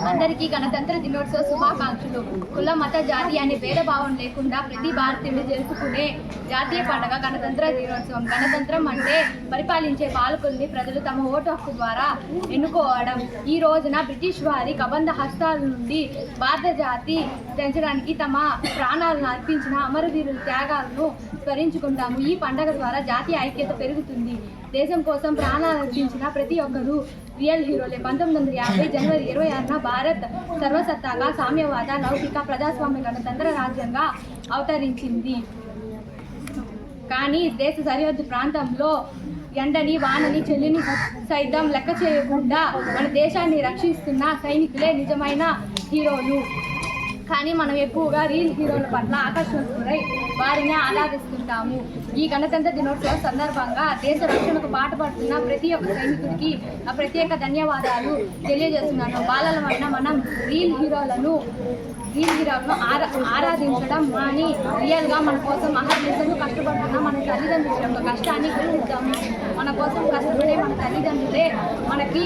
అందరికీ గణతంత్ర దినోత్సవ శుభాకాంక్షలు. కుల మత జాతి అనే భేదభావం లేకుండా ప్రతి భారతీయుడు జరుపుకునే జాతీయ పండుగ గణతంత్ర దినోత్సవం. గణతంత్రం అంటే పరిపాలించే పాలకుల్ని ప్రజలు తమ ఓటు హక్కు ద్వారా ఎన్నుకోవడం. ఈ రోజున బ్రిటిష్ వారి కబంధ హస్తాల నుండి భారత జాతి పెంచడానికి తమ ప్రాణాలను అర్పించిన అమరవీరుల త్యాగాలను స్మరించుకుంటాము. ఈ పండుగ ద్వారా జాతీయ ఐక్యత పెరుగుతుంది. దేశం కోసం ప్రాణాలు అర్పించిన ప్రతి ఒక్కరూ రియల్ హీరోలే. 1950 జనవరి 26న భారత్ సర్వసత్తాక సామ్యవాద లౌకిక ప్రజాస్వామ్య గణతంత్ర రాజ్యంగా అవతరించింది. కానీ దేశ సరిహద్దు ప్రాంతంలో ఎండని వానని చెల్లిని సైతం లెక్క చేయకుండా మన దేశాన్ని రక్షిస్తున్న సైనికులే నిజమైన హీరోలు. కానీ మనం ఎక్కువగా రియల్ హీరోల పట్ల ఆకర్షితులై వారిని ఆరాధిస్తుంటాము. ఈ గణతంత్ర దినోత్సవం సందర్భంగా దేశ రక్షణకు పాటుపడుతున్న ప్రతి ఒక్క సైనికుడికి ప్రత్యేక ధన్యవాదాలు తెలియజేస్తున్నాను. బాలలమైన మనం రియల్ హీరోలను ఆరాధించడం కానీ రియల్గా మన కోసం అహర్నిశలు కష్టపడుతున్న మన తల్లిదండ్రుల యొక్క కష్టాన్ని గుర్తిద్దాము. మన కోసం కష్టపడే మన తల్లిదండ్రులే మనకి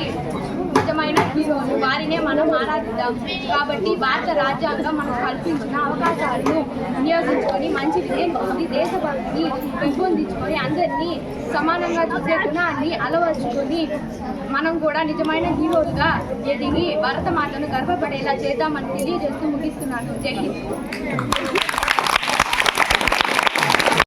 నిజమైన హీరోలు. వారినే మనం ఆరాధిద్దాం. కాబట్టి భారత రాజ్యాంగం మనకు కల్పించిన అవకాశాలను వినియోగించుకొని మంచి విజయం దేశభక్తిని పెంపొందించుకొని అందరినీ సమానంగా చూసే గుణాన్ని అలవర్చుకొని మనం కూడా నిజమైన హీరోలుగా ఎదిగి భారత మాతను గర్వపడేలా చేద్దామని తెలియజేస్తూ ముగిస్తున్నాను. జై హింద్.